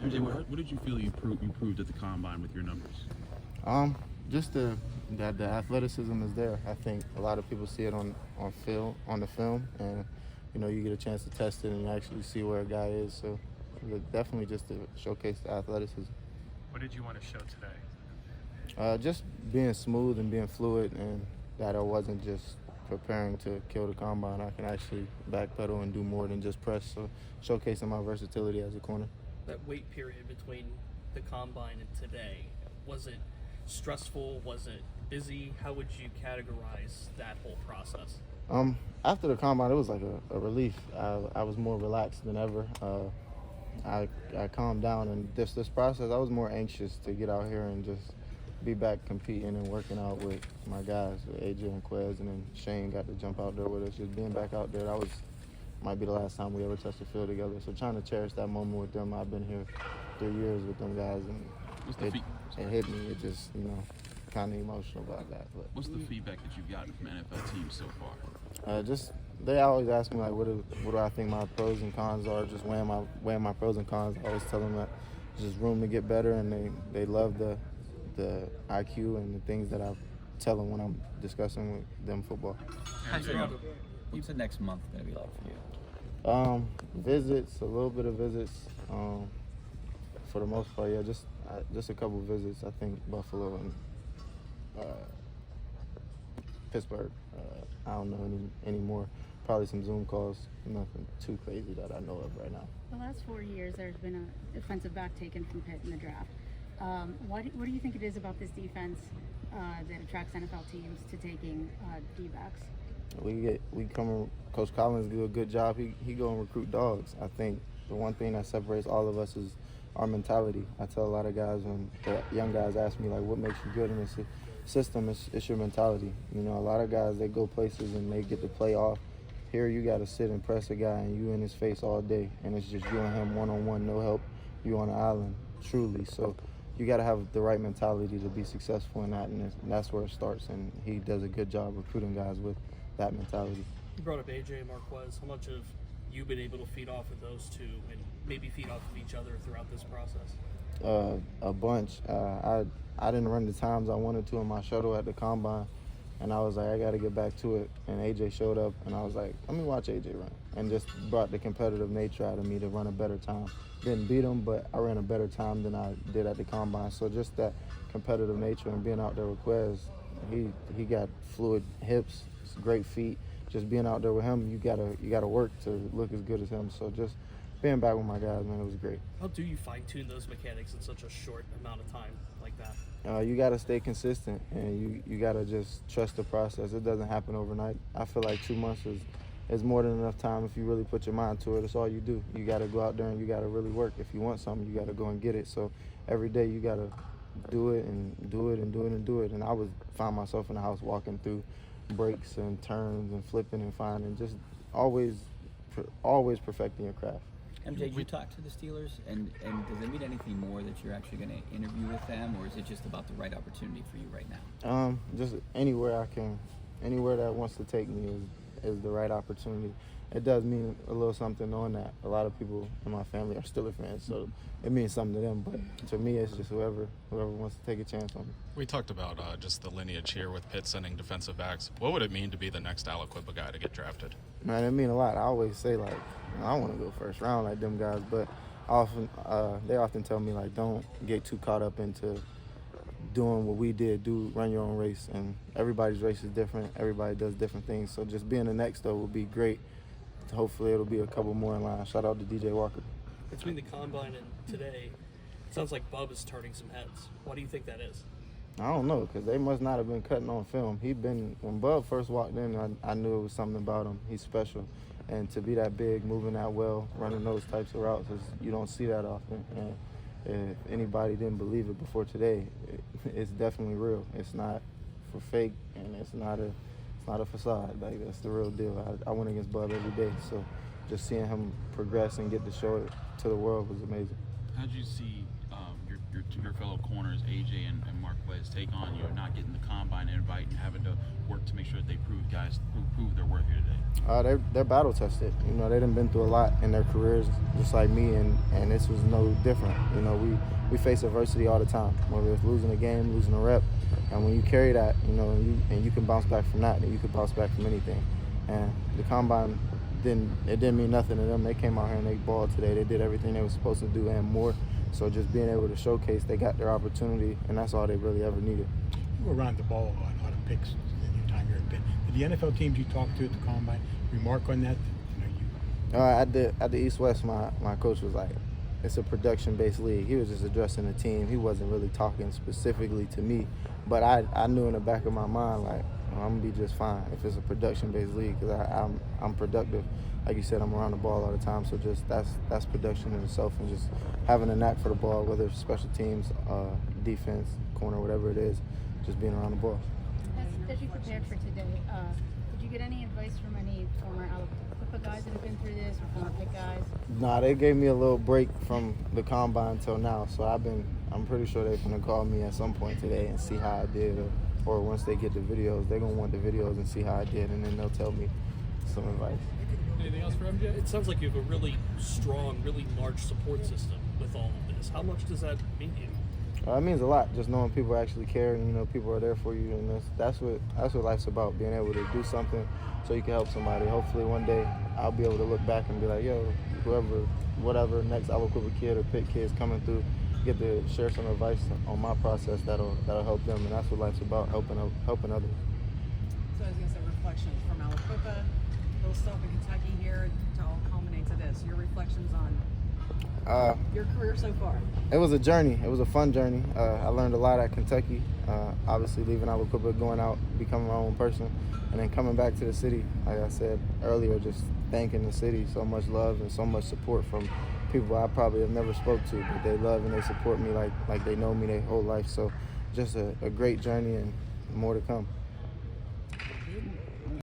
MJ, what did you feel you proved at the combine with your numbers? Just that the athleticism is there. I think a lot of people see it on the film, and you get a chance to test it and you actually see where a guy is. So definitely just to showcase the athleticism. What did you want to show today? Just being smooth and being fluid, and that I wasn't just preparing to kill the combine. I can actually backpedal and do more than just press. So showcasing my versatility as a corner. That wait period between the combine and today, was it stressful? Was it busy? How would you categorize that whole process? After the combine, it was like a relief. I was more relaxed than ever. I calmed down, and this process, I was more anxious to get out here and just be back competing and working out with my guys, with AJ and Quez, and then Shane got to jump out there with us. Just being back out there, might be the last time we ever touched the field together. So trying to cherish that moment with them. I've been here 3 years with them guys, and it hit me. It just, kind of emotional about that. But what's the feedback that you've gotten from NFL teams so far? They always ask me, like, what do I think my pros and cons are? Just weighing my pros and cons. I always tell them that there's just room to get better, and they love the IQ and the things that I tell them when I'm discussing with them football. What's the next month going to be like for you? Visits, a little bit of visits. For the most part, yeah, just a couple visits. I think Buffalo and Pittsburgh. I don't know any more. Probably some Zoom calls. Nothing too crazy that I know of right now. The last 4 years, there's been a defensive back taken from Pitt in the draft. What do you think it is about this defense that attracts NFL teams to taking D-backs? Coach Collins do a good job. He go and recruit dogs. I think the one thing that separates all of us is our mentality. I tell a lot of guys when the young guys ask me, like, what makes you good in this system, it's your mentality. A lot of guys, they go places and they get to play off. Here you got to sit and press a guy and you in his face all day, and it's just you and him one-on-one, no help. You on the island, truly. So you got to have the right mentality to be successful in that, and that's where it starts. And he does a good job recruiting guys with that mentality. You brought up AJ and Marquez. How much have you been able to feed off of those two and maybe feed off of each other throughout this process? A bunch. I didn't run the times I wanted to in my shuttle at the combine, and I was like, I got to get back to it. And AJ showed up, and I was like, let me watch AJ run, and just brought the competitive nature out of me to run a better time. Didn't beat him, but I ran a better time than I did at the combine. So just that competitive nature and being out there with Quez, he got fluid hips, great feet. Just being out there with him, you gotta work to look as good as him. So just being back with my guys, man, it was great. How do you fine-tune those mechanics in such a short amount of time like that? You got to stay consistent, and you got to just trust the process. It doesn't happen overnight. I feel like 2 months is more than enough time if you really put your mind to it. That's all you do. You got to go out there and you got to really work. If you want something, you got to go and get it. So every day you got to do it and do it and do it and do it. And I would find myself in the house walking through breaks and turns and flipping and finding, just always perfecting your craft. MJ, did you talk to the Steelers, and does it mean anything more that you're actually going to interview with them, or is it just about the right opportunity for you right now? Just anywhere that wants to take me is the right opportunity. It does mean a little something knowing that a lot of people in my family are Steelers fans, so it means something to them. But to me, it's just whoever wants to take a chance on me. We talked about just the lineage here with Pitt sending defensive backs. What would it mean to be the next Aliquippa guy to get drafted? Man, it mean a lot. I always say, like, I want to go first round like them guys, but they often tell me, like, don't get too caught up into doing what we did. Run your own race, and everybody's race is different. Everybody does different things. So just being the next, though, would be great. Hopefully it'll be a couple more in line. Shout out to DJ Walker. Between the combine and today, it sounds like Bub is turning some heads. Why do you think that is? I don't know, because they must not have been cutting on film. When Bub first walked in, I knew it was something about him. He's special. And to be that big, moving that well, running those types of routes, you don't see that often. And if anybody didn't believe it before today, it's definitely real. It's not for fake, and it's not a facade. Like, that's the real deal. I went against Bub every day, so just seeing him progress and get to show it to the world was amazing. How did you see your fellow corners, AJ and Marquez, take on not getting the combine invite and having to work to make sure that they prove their worth here today? They're battle tested. You know, they done been through a lot in their careers, just like me, and this was no different. You know, we face adversity all the time, whether it's losing a game, losing a rep, and when you carry that, you know, and you can bounce back from that, then you can bounce back from anything. And the combine didn't mean nothing to them. They came out here and they balled today. They did everything they were supposed to do and more. So just being able to showcase, they got their opportunity, and that's all they really ever needed. You were around the ball a lot of picks in your time here at Pitt. Did the NFL teams you talked to at the combine remark on that? At the East-West, my coach was like, it's a production-based league. He was just addressing the team. He wasn't really talking specifically to me. But I knew in the back of my mind, like, I'm going to be just fine if it's a production-based league, because I'm productive. Like you said, I'm around the ball all the time, so just that's production in itself, and just having a knack for the ball, whether it's special teams, defense, corner, whatever it is, just being around the ball. As you prepared for today, did you get any advice from any former Alabama guys that have been through this, or former Pitt guys? Nah, they gave me a little break from the combine till now, so I'm pretty sure they're gonna call me at some point today and see how I did, or once they get the videos, they're gonna want the videos and see how I did, and then they'll tell me some advice. Anything else for MJ? It sounds like you have a really strong, really large support system with all of this. How much does that mean to you? It means a lot, just knowing people actually care, and people are there for you, and that's what life's about, being able to do something so you can help somebody. Hopefully one day I'll be able to look back and be like, yo, whatever next Alabama kid or Pitt kid is coming through, get to share some advice on my process that'll help them, and that's what life's about, helping others. So I was going to say reflections from Aliquippa, little stuff in Kentucky here to all culminate to this. Your reflections on your career so far. It was a journey. It was a fun journey. I learned a lot at Kentucky. Obviously leaving Aliquippa, going out, becoming my own person, and then coming back to the city. Like I said earlier, just thanking the city. So much love and so much support from people I probably have never spoke to, but they love and they support me like they know me their whole life. So just a great journey, and more to come.